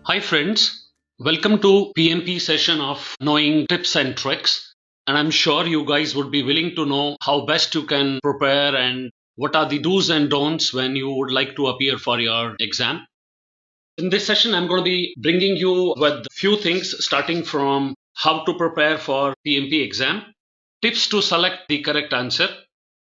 Hi friends, welcome to PMP session of knowing tips and tricks. And I'm sure you guys would be willing to know how best you can prepare and what are the do's and don'ts when you would like to appear for your exam. In this session, I'm going to be bringing you with few things starting from how to prepare for PMP exam, tips to select the correct answer,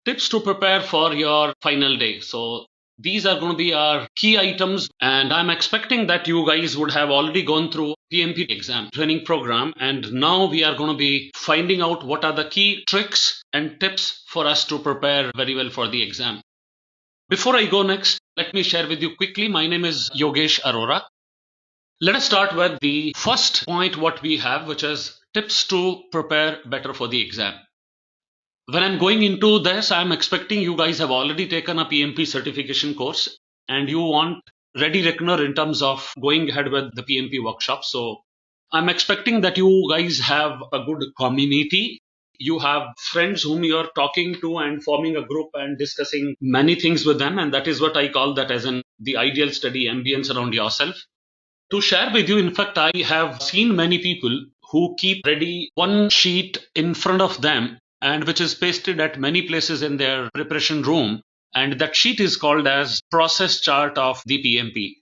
tips to prepare for your final day. So these are going to be our key items, and I'm expecting that you guys would have already gone through PMP exam training program, and now we are going to be finding out what are the key tricks and tips for us to prepare very well for the exam. Before I go next, let me share with you quickly. My name is Yogesh Arora. Let us start with the first point what we have, which is tips to prepare better for the exam. When I'm going into this, I'm expecting you guys have already taken a PMP certification course and you want ready reckoner in terms of going ahead with the PMP workshop. So I'm expecting that you guys have a good community. You have friends whom you're talking to and forming a group and discussing many things with them. And that is what I call that as the ideal study ambience around yourself. To share with you, in fact, I have seen many people who keep ready one sheet in front of them and which is pasted at many places in their preparation room. And that sheet is called as process chart of the PMP.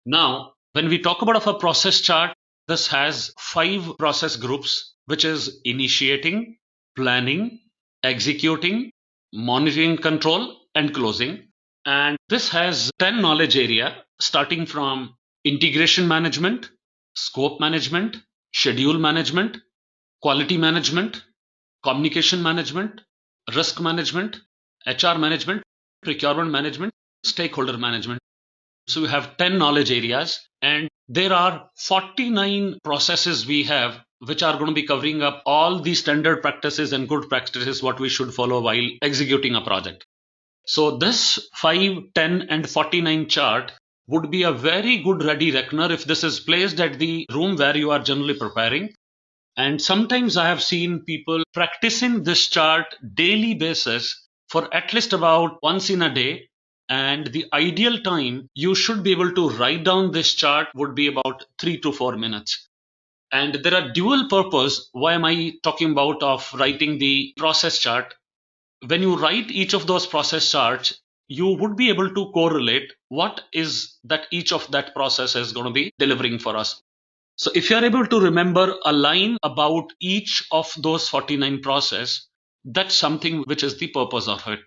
Now, when we talk about a process chart, this has 5 process groups, which is initiating, planning, executing, monitoring control, and closing. And this has 10 knowledge area starting from integration management, scope management, schedule management, quality management, communication management, risk management, HR management, procurement management, stakeholder management. So we have 10 knowledge areas, and there are 49 processes we have which are going to be covering up all the standard practices and good practices what we should follow while executing a project. So this 5, 10 and 49 chart would be a very good ready reckoner if this is placed at the room where you are generally preparing. And sometimes I have seen people practicing this chart daily basis for at least about once in a day. And the ideal time you should be able to write down this chart would be about 3 to 4 minutes. And there are dual purpose. Why am I talking about of writing the process chart? When you write each of those process charts, you would be able to correlate what is that each of that process is going to be delivering for us. So if you are able to remember a line about each of those 49 process, that's something which is the purpose of it.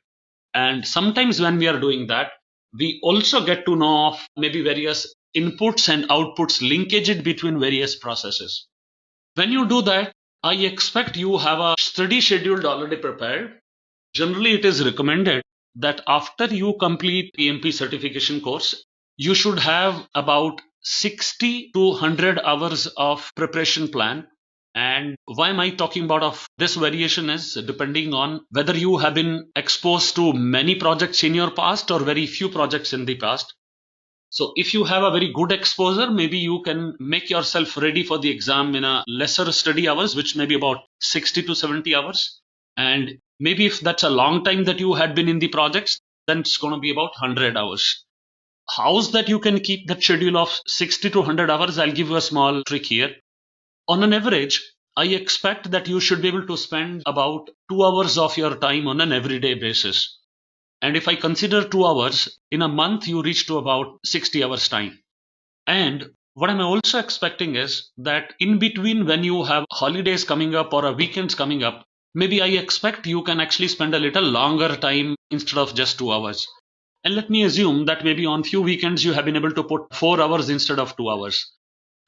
And sometimes when we are doing that, we also get to know of maybe various inputs and outputs linkage between various processes. When you do that, I expect you have a study schedule already prepared. Generally, it is recommended that after you complete PMP certification course, you should have about 60 to 100 hours of preparation plan. And why am I talking about of this variation is depending on whether you have been exposed to many projects in your past or very few projects in the past. So if you have a very good exposure, maybe you can make yourself ready for the exam in a lesser study hours, which may be about 60 to 70 hours. And maybe if that's a long time that you had been in the projects, then it's going to be about 100 hours. How's that you can keep that schedule of 60 to 100 hours? I'll give you a small trick here. On an average, I expect that you should be able to spend about 2 hours of your time on an everyday basis. And if I consider 2 hours, in a month you reach to about 60 hours time. And what I'm also expecting is that in between when you have holidays coming up or a weekends coming up, maybe I expect you can actually spend a little longer time instead of just 2 hours. And let me assume that maybe on few weekends you have been able to put 4 hours instead of 2 hours.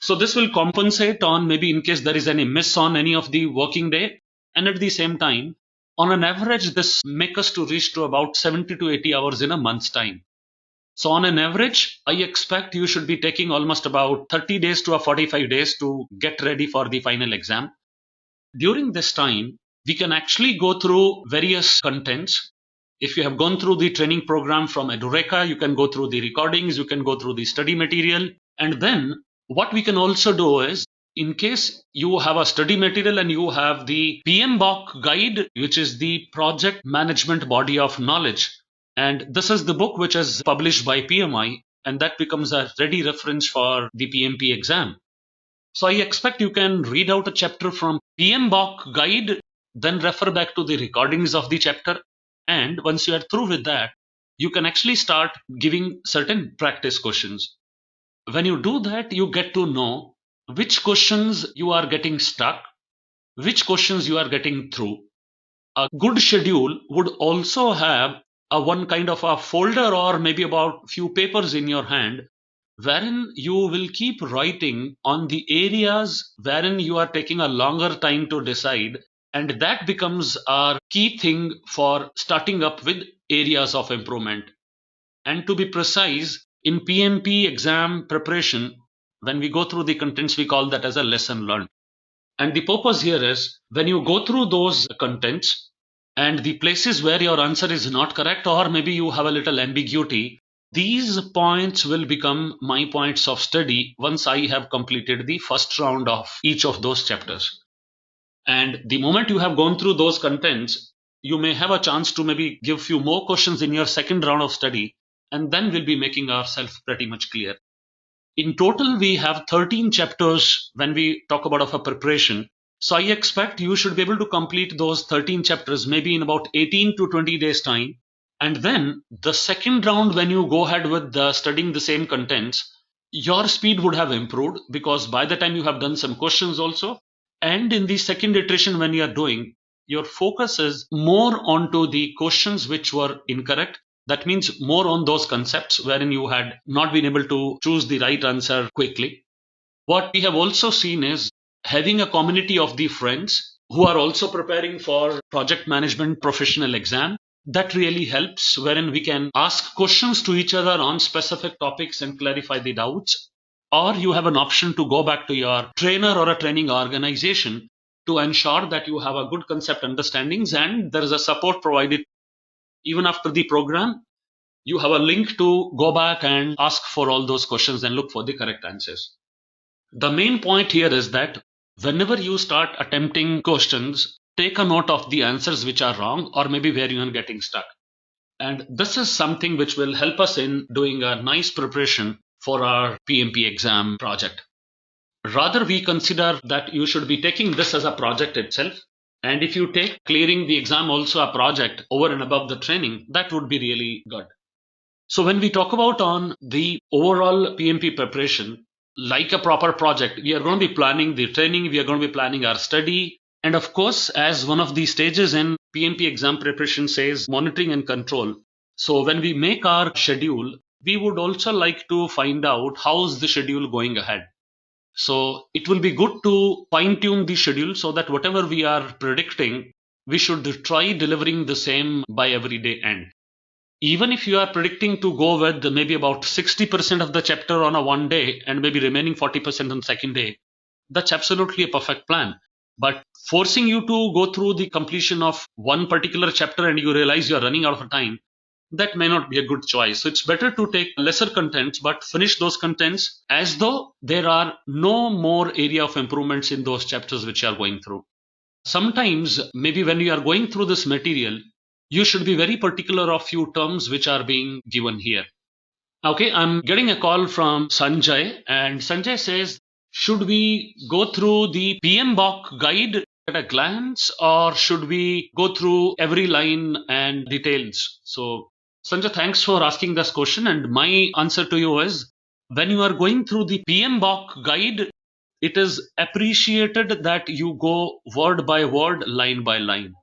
So this will compensate on maybe in case there is any miss on any of the working day. And at the same time, on an average, this makes us to reach to about 70 to 80 hours in a month's time. So on an average, I expect you should be taking almost about 30 days to 45 days to get ready for the final exam. During this time, we can actually go through various contents. If you have gone through the training program from Edureka, you can go through the recordings, you can go through the study material. And then what we can also do is, in case you have a study material and you have the PMBOK guide, which is the project management body of knowledge. And this is the book which is published by PMI. and that becomes a ready reference for the PMP exam. So I expect you can read out a chapter from PMBOK guide, then refer back to the recordings of the chapter. And once you are through with that, you can actually start giving certain practice questions. When you do that, you get to know which questions you are getting stuck, which questions you are getting through. A good schedule would also have a one kind of a folder or maybe about few papers in your hand wherein you will keep writing on the areas wherein you are taking a longer time to decide, and that becomes our key thing for starting up with areas of improvement. And to be precise, in PMP exam preparation, when we go through the contents, we call that as a lesson learned. And the purpose here is when you go through those contents and the places where your answer is not correct or maybe you have a little ambiguity, these points will become my points of study once I have completed the first round of each of those chapters. And the moment you have gone through those contents, you may have a chance to maybe give few more questions in your second round of study, and then we'll be making ourselves pretty much clear. In total, we have 13 chapters when we talk about a preparation. So I expect you should be able to complete those 13 chapters maybe in about 18 to 20 days time. And then the second round, when you go ahead with studying the same contents, your speed would have improved because by the time you have done some questions also, and in the second iteration when you are doing, your focus is more onto the questions which were incorrect. That means more on those concepts wherein you had not been able to choose the right answer quickly. What we have also seen is having a community of the friends who are also preparing for project management professional exam. That really helps, wherein we can ask questions to each other on specific topics and clarify the doubts. Or you have an option to go back to your trainer or a training organization to ensure that you have a good concept understandings and there is a support provided. Even after the program, you have a link to go back and ask for all those questions and look for the correct answers. The main point here is that whenever you start attempting questions, take a note of the answers which are wrong or maybe where you are getting stuck. And this is something which will help us in doing a nice preparation for our PMP exam project. Rather, we consider that you should be taking this as a project itself. And if you take clearing the exam also a project over and above the training, that would be really good. So when we talk about on the overall PMP preparation, like a proper project, we are going to be planning the training, we are going to be planning our study. And of course, as one of the stages in PMP exam preparation says monitoring and control. So when we make our schedule, we would also like to find out how's the schedule going ahead. So it will be good to fine tune the schedule so that whatever we are predicting, we should try delivering the same by every day end. Even if you are predicting to go with maybe about 60% of the chapter on a one day and maybe remaining 40% on second day, that's absolutely a perfect plan. But forcing you to go through the completion of one particular chapter and you realize you're running out of time, that may not be a good choice. So it's better to take lesser contents but finish those contents as though there are no more area of improvements in those chapters which you are going through. Sometimes maybe when you are going through this material, you should be very particular of few terms which are being given here. Okay, I'm getting a call from Sanjay, and Sanjay says, should we go through the PMBOK guide at a glance or should we go through every line and details? So Sanjay, thanks for asking this question, and my answer to you is when you are going through the PMBOK guide, it is appreciated that you go word by word, line by line.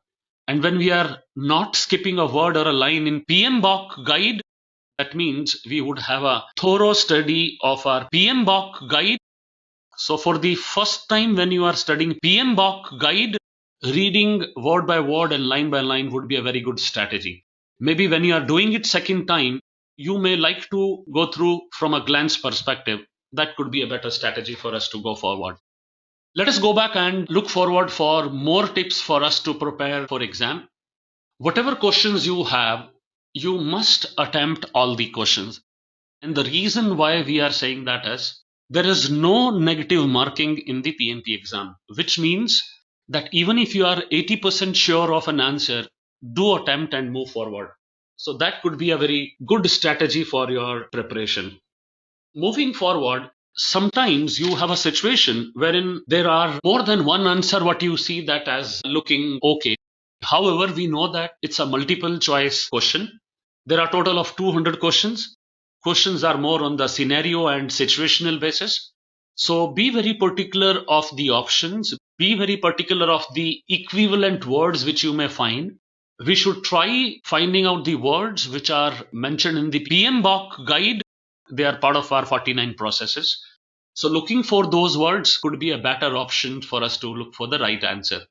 And when we are not skipping a word or a line in PMBOK guide, that means we would have a thorough study of our PMBOK guide. So for the first time when you are studying PMBOK guide, reading word by word and line by line would be a very good strategy. Maybe when you are doing it second time, you may like to go through from a glance perspective. That could be a better strategy for us to go forward. Let us go back and look forward for more tips for us to prepare for exam. Whatever questions you have, you must attempt all the questions. And the reason why we are saying that is there is no negative marking in the PMP exam, which means that even if you are 80% sure of an answer, do attempt and move forward. So that could be a very good strategy for your preparation. Moving forward, sometimes you have a situation wherein there are more than one answer what you see that as looking okay. However, we know that it's a multiple choice question. There are total of 200 questions. Questions are more on the scenario and situational basis. So be very particular of the options. Be very particular of the equivalent words which you may find. We should try finding out the words which are mentioned in the PMBOK guide. They are part of our 49 processes. So looking for those words could be a better option for us to look for the right answer.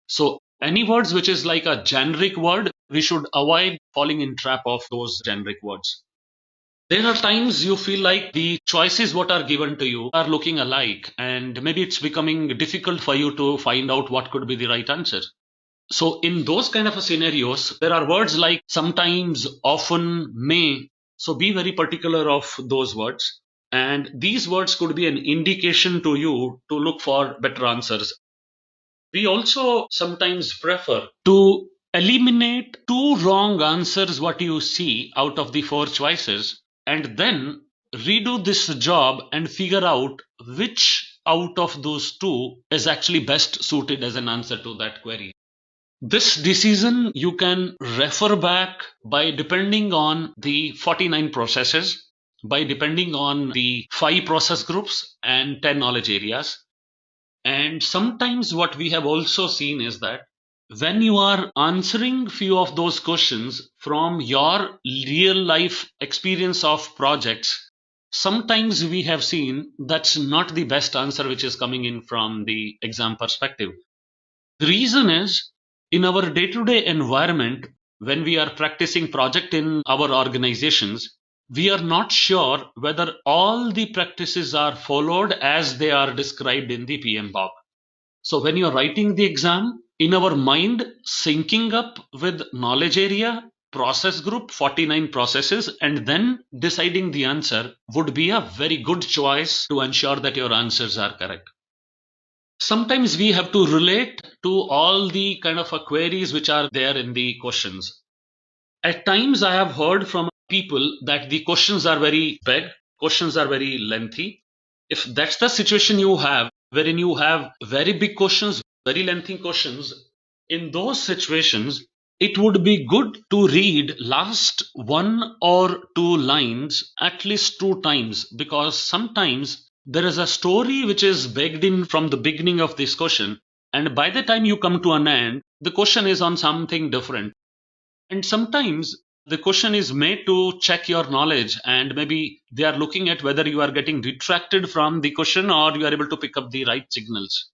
So any words which is like a generic word, we should avoid falling in trap of those generic words. There are times you feel like the choices what are given to you are looking alike, and maybe it's becoming difficult for you to find out what could be the right answer. So in those kind of scenarios, there are words like sometimes, often, may. So be very particular of those words. And these words could be an indication to you to look for better answers. We also sometimes prefer to eliminate two wrong answers what you see out of the four choices and then redo this job and figure out which out of those two is actually best suited as an answer to that query. This decision you can refer back by depending on the 49 processes, by depending on the 5 process groups and 10 knowledge areas. And sometimes what we have also seen is that when you are answering few of those questions from your real life experience of projects, sometimes we have seen that's not the best answer which is coming in from the exam perspective. The reason is in our day-to-day environment, when we are practicing project in our organizations, we are not sure whether all the practices are followed as they are described in the PMBOK. So when you are writing the exam, in our mind, syncing up with knowledge area, process group, 49 processes, and then deciding the answer would be a very good choice to ensure that your answers are correct. Sometimes we have to relate to all the kind of queries which are there in the questions. At times I have heard from people that the questions are very big, questions are very lengthy. If that's the situation you have, wherein you have very big questions, very lengthy questions, in those situations, it would be good to read last one or two lines at least two times, because sometimes there is a story which is baked in from the beginning of this question, and by the time you come to an end, the question is on something different. And sometimes the question is made to check your knowledge, and maybe they are looking at whether you are getting detracted from the question or you are able to pick up the right signals.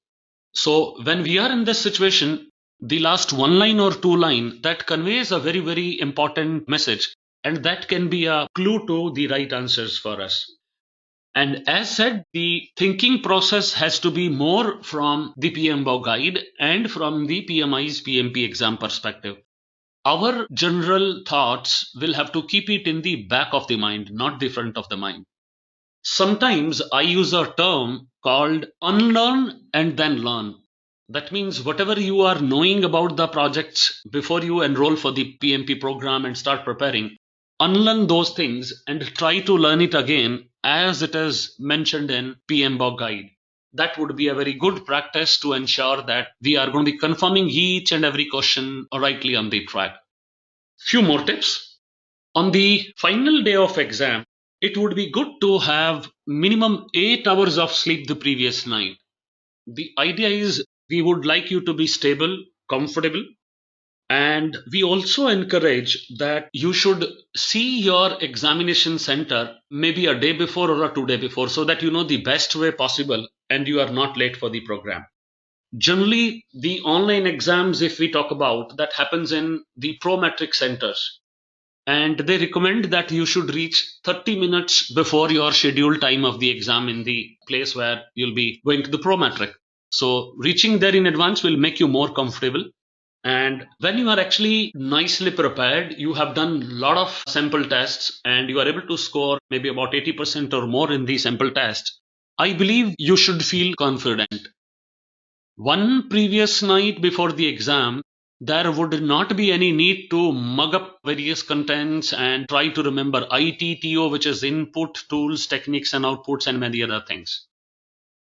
So when we are in this situation, the last one line or two line that conveys a very, very important message, and that can be a clue to the right answers for us. And as said, the thinking process has to be more from the PMBOK guide and from the PMI's PMP exam perspective. Our general thoughts will have to keep it in the back of the mind, not the front of the mind. Sometimes I use a term called unlearn and then learn. That means whatever you are knowing about the projects before you enroll for the PMP program and start preparing, unlearn those things and try to learn it again as it is mentioned in PMBOK guide. That would be a very good practice to ensure that we are going to be confirming each and every question rightly on the track. Few more tips. On the final day of exam, it would be good to have minimum 8 hours of sleep the previous night. The idea is we would like you to be stable, comfortable, and we also encourage that you should see your examination center maybe a day before or a 2 day before, so that you know the best way possible and you are not late for the program. Generally, the online exams, if we talk about, that happens in the Prometric centers, and they recommend that you should reach 30 minutes before your scheduled time of the exam in the place where you'll be going to the Prometric. So reaching there in advance will make you more comfortable. And when you are actually nicely prepared, you have done a lot of sample tests and you are able to score maybe about 80% or more in the sample test, I believe you should feel confident. One previous night before the exam, there would not be any need to mug up various contents and try to remember ITTO, which is input, tools, techniques, and outputs, and many other things.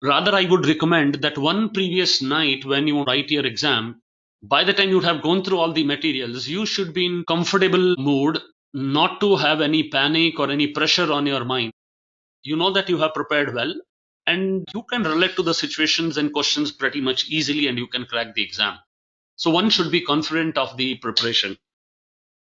Rather, I would recommend that one previous night when you write your exam, by the time you have gone through all the materials, you should be in comfortable mood, not to have any panic or any pressure on your mind. You know that you have prepared well, and you can relate to the situations and questions pretty much easily, and you can crack the exam. So one should be confident of the preparation.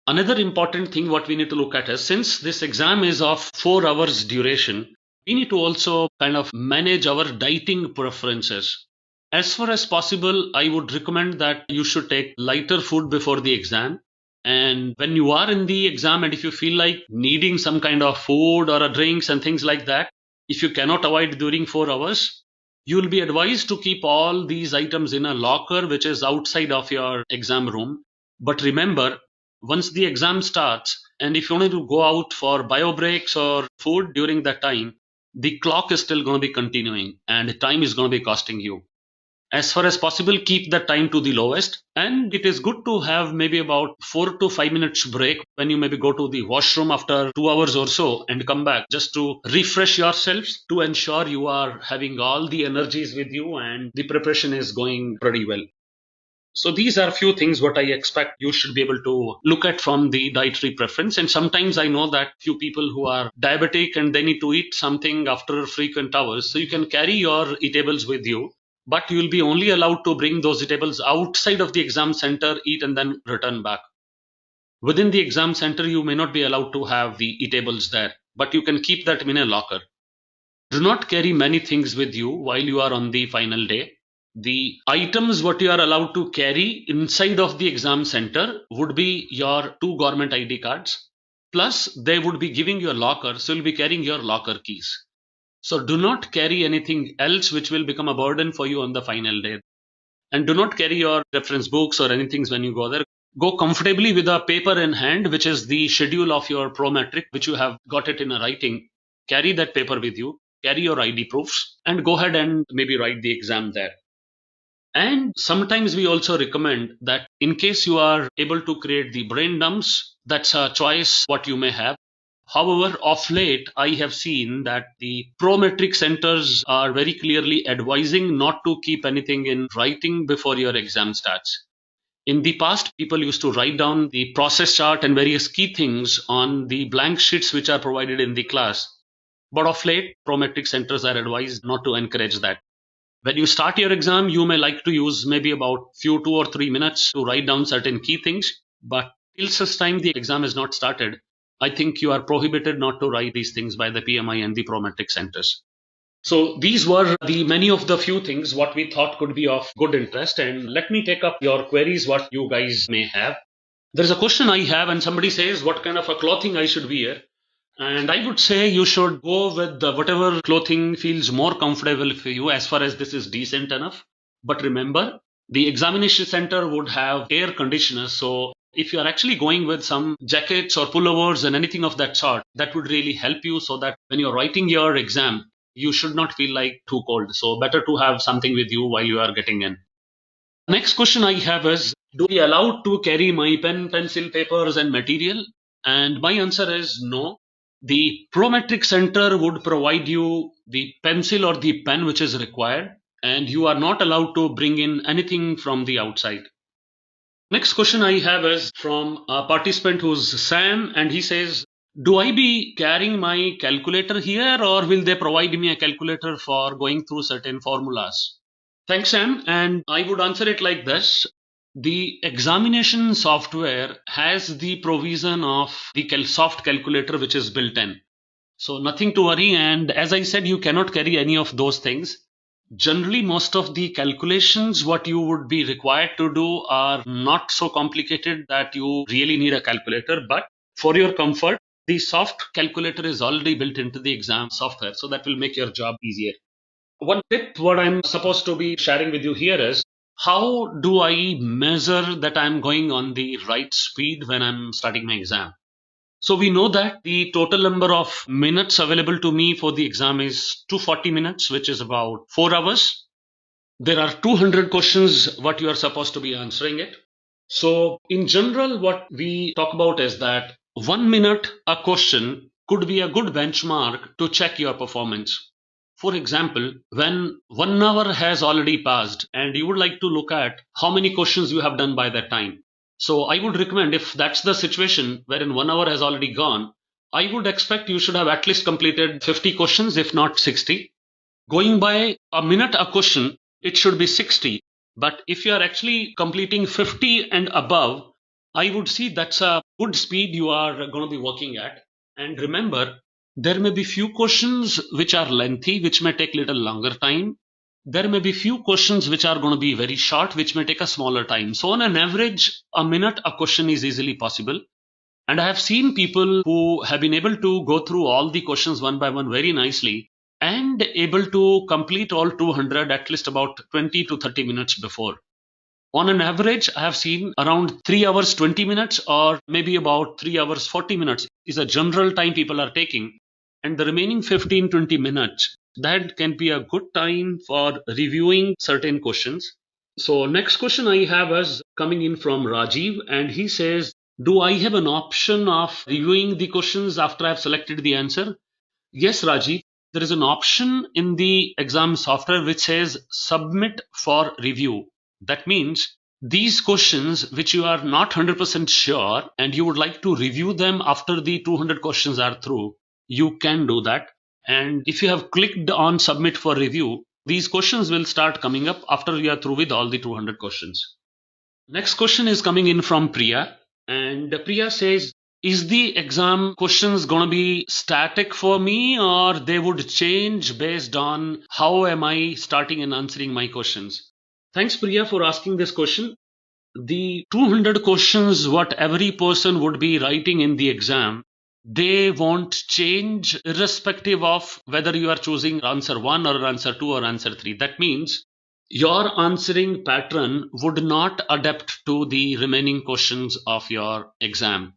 Another important thing what we need to look at is, since this exam is of 4 hours duration, we need to also kind of manage our dieting preferences. As far as possible, I would recommend that you should take lighter food before the exam. And when you are in the exam, and if you feel like needing some kind of food or a drinks and things like that, if you cannot avoid during 4 hours, you will be advised to keep all these items in a locker which is outside of your exam room. But remember, once the exam starts, and if you wanted to go out for bio breaks or food during that time, the clock is still going to be continuing and time is going to be costing you. As far as possible, keep the time to the lowest, and it is good to have maybe about 4 to 5 minutes break when you maybe go to the washroom after 2 hours or so and come back, just to refresh yourselves, to ensure you are having all the energies with you and the preparation is going pretty well. So these are a few things what I expect you should be able to look at from the dietary preference. And sometimes I know that few people who are diabetic and they need to eat something after frequent hours. So you can carry your eatables with you, but you will be only allowed to bring those eatables outside of the exam center, eat, and then return back. Within the exam center, you may not be allowed to have the eatables there, but you can keep that in a locker. Do not carry many things with you while you are on the final day. The items what you are allowed to carry inside of the exam center would be your 2 government ID cards, plus they would be giving you a locker, so you'll be carrying your locker keys. So do not carry anything else which will become a burden for you on the final day. And do not carry your reference books or anything when you go there. Go comfortably with a paper in hand, which is the schedule of your prometric, which you have got it in a writing. Carry that paper with you, carry your ID proofs, and go ahead and maybe write the exam there. And sometimes we also recommend that in case you are able to create the brain dumps, that's a choice what you may have. However, of late, I have seen that the prometric centers are very clearly advising not to keep anything in writing before your exam starts. In the past, people used to write down the process chart and various key things on the blank sheets which are provided in the class. But of late, prometric centers are advised not to encourage that. When you start your exam, you may like to use maybe about few 2 or 3 minutes to write down certain key things, but till such time the exam is not started, I think you are prohibited not to write these things by the PMI and the prometric centers. So these were the many of the few things what we thought could be of good interest, and let me take up your queries what you guys may have. There's a question I have, and somebody says what kind of a clothing I should wear. And I would say you should go with whatever clothing feels more comfortable for you, as far as this is decent enough. But remember, the examination center would have air conditioners. So if you are actually going with some jackets or pullovers and anything of that sort, that would really help you, so that when you're writing your exam, you should not feel like too cold. So better to have something with you while you are getting in. Next question I have is, do we allowed to carry my pen, pencil, papers and material? And my answer is no. The Prometric Center would provide you the pencil or the pen which is required, and you are not allowed to bring in anything from the outside. Next question I have is from a participant who's Sam, and he says, do I be carrying my calculator here, or will they provide me a calculator for going through certain formulas? Thanks, Sam. And I would answer it like this. The examination software has the provision of the soft calculator which is built in. So nothing to worry. And as I said, you cannot carry any of those things. Generally, most of the calculations what you would be required to do are not so complicated that you really need a calculator. But for your comfort, the soft calculator is already built into the exam software. So that will make your job easier. One tip what I'm supposed to be sharing with you here is, how do I measure that I'm going on the right speed when I'm starting my exam? So we know that the total number of minutes available to me for the exam is 240 minutes, which is about 4 hours. There are 200 questions what you are supposed to be answering it. So in general, what we talk about is that 1 minute a question could be a good benchmark to check your performance. For example, when 1 hour has already passed and you would like to look at how many questions you have done by that time. So I would recommend, if that's the situation wherein 1 hour has already gone, I would expect you should have at least completed 50 questions, if not 60. Going by a minute a question, it should be 60. But if you are actually completing 50 and above, I would see that's a good speed you are going to be working at. And remember, there may be few questions which are lengthy, which may take little longer time. There may be few questions which are going to be very short, which may take a smaller time. So on an average, a minute a question is easily possible. And I have seen people who have been able to go through all the questions one by one very nicely and able to complete all 200 at least about 20 to 30 minutes before. On an average, I have seen around 3 hours 20 minutes or maybe about 3 hours 40 minutes is a general time people are taking. And the remaining 15-20 minutes, that can be a good time for reviewing certain questions. So next question I have is coming in from Rajiv, and he says, do I have an option of reviewing the questions after I've selected the answer? Yes, Rajiv, there is an option in the exam software which says submit for review. That means these questions which you are not 100% sure and you would like to review them after the 200 questions are through, you can do that. And if you have clicked on submit for review, these questions will start coming up after you are through with all the 200 questions. Next question is coming in from Priya, and Priya says, is the exam questions going to be static for me, or they would change based on how am I starting and answering my questions? Thanks, Priya, for asking this question. The 200 questions what every person would be writing in the exam, they won't change irrespective of whether you are choosing answer 1 or answer 2 or answer 3. That means your answering pattern would not adapt to the remaining questions of your exam.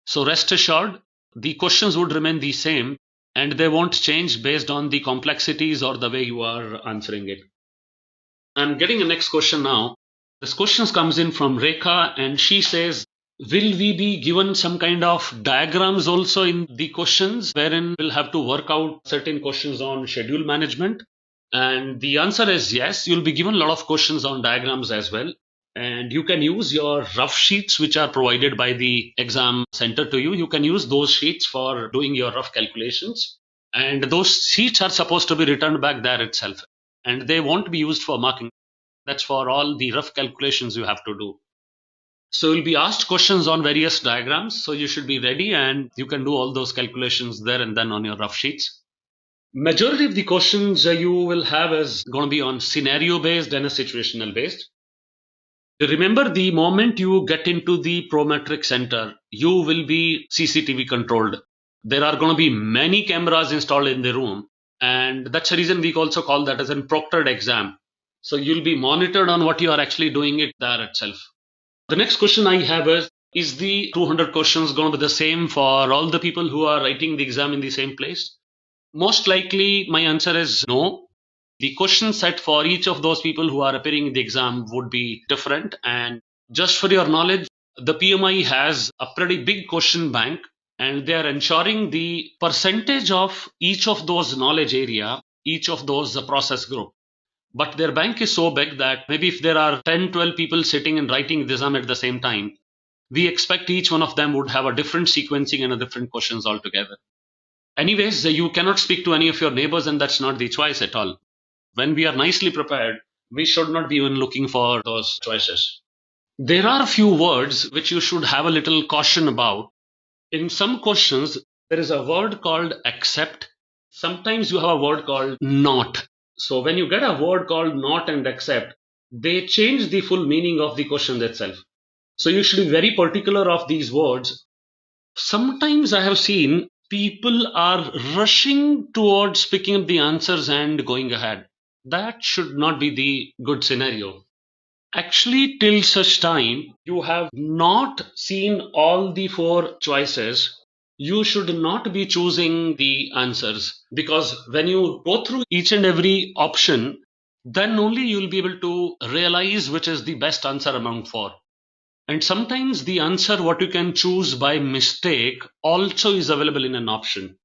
So rest assured, the questions would remain the same and they won't change based on the complexities or the way you are answering it. I'm getting a next question now. This question comes in from Rekha, and she says, will we be given some kind of diagrams also in the questions wherein we'll have to work out certain questions on schedule management? And the answer is yes, you'll be given a lot of questions on diagrams as well. And you can use your rough sheets which are provided by the exam center to you. You can use those sheets for doing your rough calculations. And those sheets are supposed to be returned back there itself. And they won't be used for marking. That's for all the rough calculations you have to do. So you'll be asked questions on various diagrams. So you should be ready and you can do all those calculations there and then on your rough sheets. Majority of the questions you will have is going to be on scenario based and a situational based. Remember, the moment you get into the Prometric Center, you will be CCTV controlled. There are going to be many cameras installed in the room, and that's the reason we also call that as a proctored exam. So you'll be monitored on what you are actually doing it there itself. The next question I have is the 200 questions going to be the same for all the people who are writing the exam in the same place? Most likely, my answer is no. The question set for each of those people who are appearing in the exam would be different. And just for your knowledge, the PMI has a pretty big question bank, and they are ensuring the percentage of each of those knowledge area, each of those process group. But their bank is so big that maybe if there are 10, 12 people sitting and writing the exam at the same time, we expect each one of them would have a different sequencing and a different questions altogether. Anyways, you cannot speak to any of your neighbors, and that's not the choice at all. When we are nicely prepared, we should not be even looking for those choices. There are a few words which you should have a little caution about. In some questions, there is a word called accept. Sometimes you have a word called not. So when you get a word called not and accept, they change the full meaning of the question itself. So you should be very particular of these words. Sometimes I have seen people are rushing towards picking up the answers and going ahead. That should not be the good scenario. Actually, till such time you have not seen all the four choices, you should not be choosing the answers, because when you go through each and every option, then only you will be able to realize which is the best answer among four. And sometimes the answer what you can choose by mistake also is available in an option.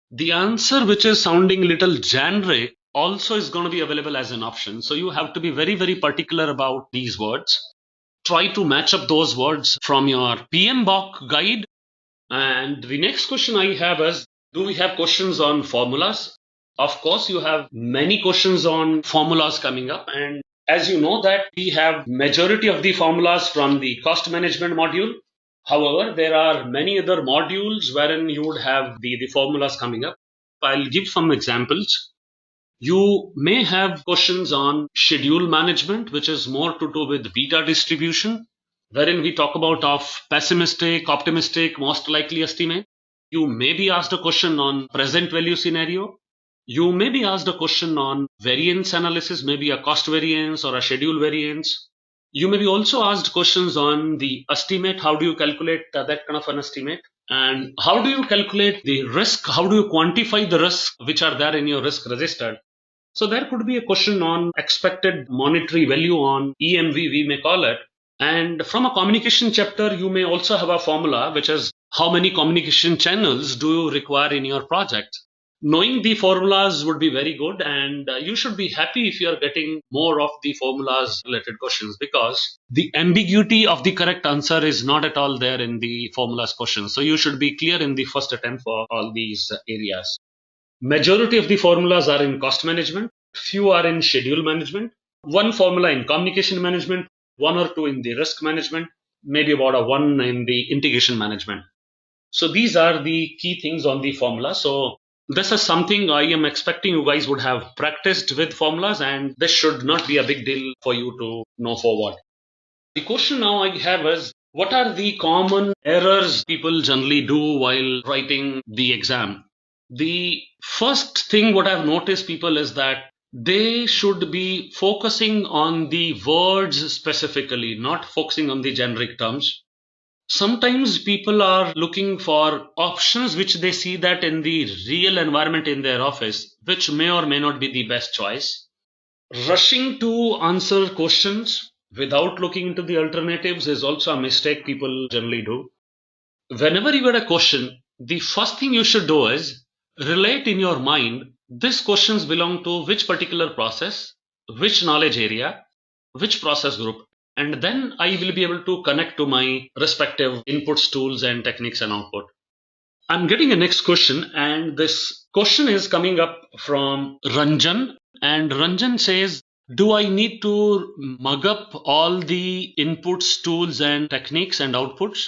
The answer which is sounding little generic also is going to be available as an option. So you have to be very, very particular about these words. Try to match up those words from your PMBOK guide. And the next question I have is, do we have questions on formulas? Of course, you have many questions on formulas coming up. And as you know that we have majority of the formulas from the cost management module. However, there are many other modules wherein you would have the formulas coming up. I'll give some examples. You may have questions on schedule management, which is more to do with beta distribution, wherein we talk about of pessimistic, optimistic, most likely estimate. You may be asked a question on present value scenario. You may be asked a question on variance analysis, maybe a cost variance or a schedule variance. You may be also asked questions on the estimate. How do you calculate that kind of an estimate? And how do you calculate the risk? How do you quantify the risks which are there in your risk register? So there could be a question on expected monetary value on EMV, we may call it. And from a communication chapter, you may also have a formula, which is how many communication channels do you require in your project. Knowing the formulas would be very good, and you should be happy if you are getting more of the formulas related questions, because the ambiguity of the correct answer is not at all there in the formulas questions. So you should be clear in the first attempt for all these areas. Majority of the formulas are in cost management, few are in schedule management, one formula in communication management, one or two in the risk management, maybe about a one in the integration management. So these are the key things on the formula. So this is something I am expecting you guys would have practiced with formulas, and this should not be a big deal for you to know forward. The question now I have is, what are the common errors people generally do while writing the exam? The first thing what I've noticed people is that they should be focusing on the words specifically, not focusing on the generic terms. Sometimes people are looking for options which they see that in the real environment in their office, which may or may not be the best choice. Rushing to answer questions without looking into the alternatives is also a mistake people generally do. Whenever you get a question, the first thing you should do is relate in your mind these questions belong to which particular process, which knowledge area, which process group, and then I will be able to connect to my respective inputs, tools, and techniques and output. I'm getting a next question, and this question is coming up from Ranjan, and Ranjan says, do I need to mug up all the inputs, tools, and techniques and outputs?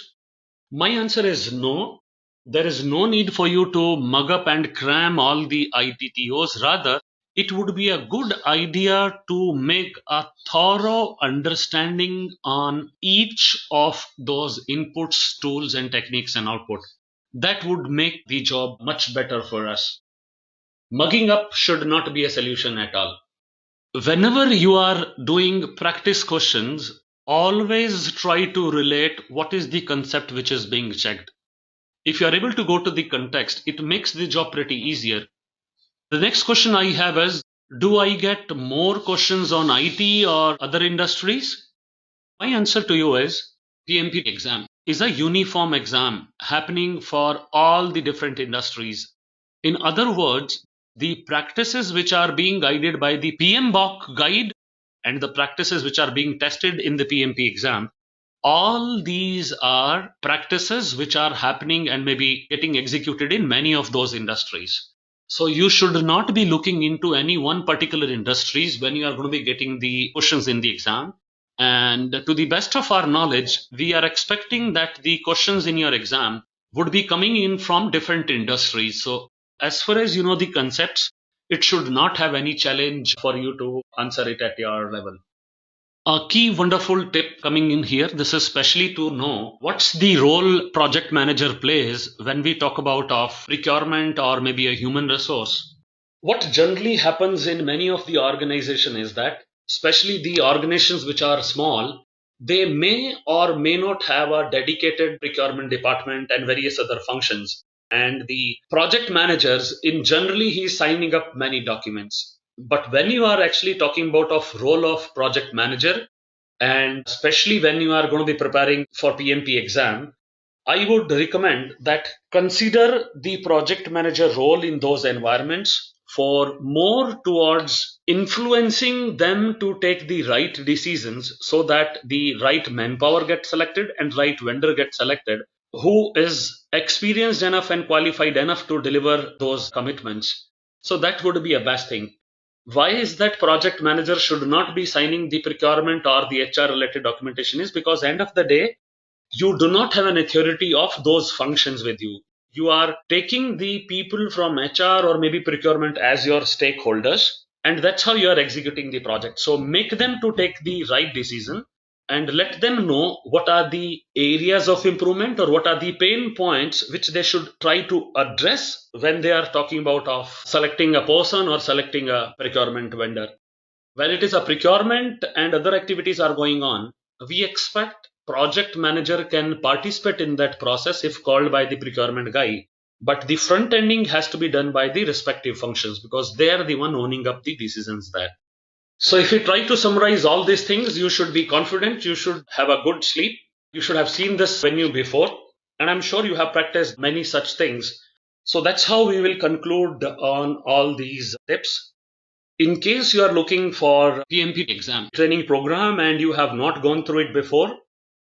My answer is no. There is no need for you to mug up and cram all the ITTOs. Rather, it would be a good idea to make a thorough understanding on each of those inputs, tools, and techniques and output. That would make the job much better for us. Mugging up should not be a solution at all. Whenever you are doing practice questions, always try to relate what is the concept which is being checked. If you are able to go to the context, it makes the job pretty easier. The next question I have is, do I get more questions on IT or other industries? My answer to you is, PMP exam is a uniform exam happening for all the different industries. In other words, the practices which are being guided by the PMBOK guide and the practices which are being tested in the PMP exam, all these are practices which are happening and maybe getting executed in many of those industries. So you should not be looking into any one particular industries when you are going to be getting the questions in the exam. And to the best of our knowledge, we are expecting that the questions in your exam would be coming in from different industries. So as far as you know the concepts, it should not have any challenge for you to answer it at your level. A key wonderful tip coming in here, this is especially to know what's the role project manager plays when we talk about of procurement or maybe a human resource. What generally happens in many of the organization is that, especially the organizations which are small, they may or may not have a dedicated procurement department and various other functions. And the project managers, in generally, he's signing up many documents. But when you are actually talking about of role of project manager, And especially when you are going to be preparing for PMP exam, I would recommend that consider the project manager role in those environments for more towards influencing them to take the right decisions so that the right manpower gets selected and right vendor gets selected who is experienced enough and qualified enough to deliver those commitments. So that would be a best thing. Why is that project manager should not be signing the procurement or the HR related documentation is because end of the day, you do not have an authority of those functions with you. You are taking the people from HR or maybe procurement as your stakeholders, and that's how you are executing the project. So make them to take the right decision and let them know what are the areas of improvement or what are the pain points which they should try to address when they are talking about of selecting a person or selecting a procurement vendor. When it is a procurement and other activities are going on, we expect project manager can participate in that process if called by the procurement guy. But the front ending has to be done by the respective functions because they are the one owning up the decisions there. So if you try to summarize all these things, you should be confident, you should have a good sleep, you should have seen this venue before, and I'm sure you have practiced many such things. So that's how we will conclude on all these tips. In case you are looking for PMP exam training program and you have not gone through it before,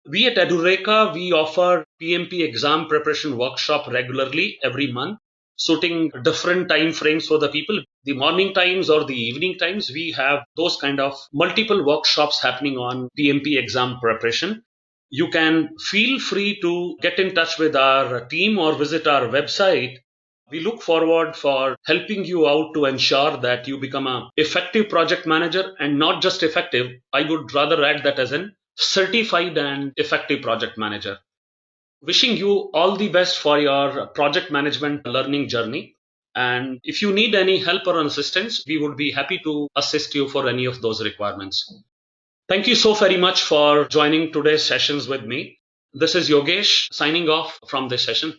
we at Edureka, we offer PMP exam preparation workshop regularly every month, suiting different time frames for the people. The morning times or the evening times, we have those kind of multiple workshops happening on PMP exam preparation. You can feel free to get in touch with our team or visit our website. We look forward for helping you out to ensure that you become an effective project manager and not just effective. I would rather add that as an certified and effective project manager. Wishing you all the best for your project management learning journey. And if you need any help or assistance, we would be happy to assist you for any of those requirements. Thank you so very much for joining today's sessions with me. This is Yogesh signing off from this session.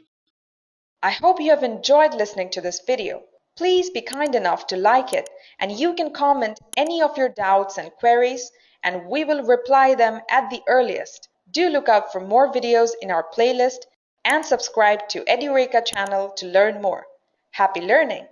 I hope you have enjoyed listening to this video. Please be kind enough to like it, and you can comment any of your doubts and queries, and we will reply them at the earliest. Do look out for more videos in our playlist and subscribe to Edureka channel to learn more. Happy learning!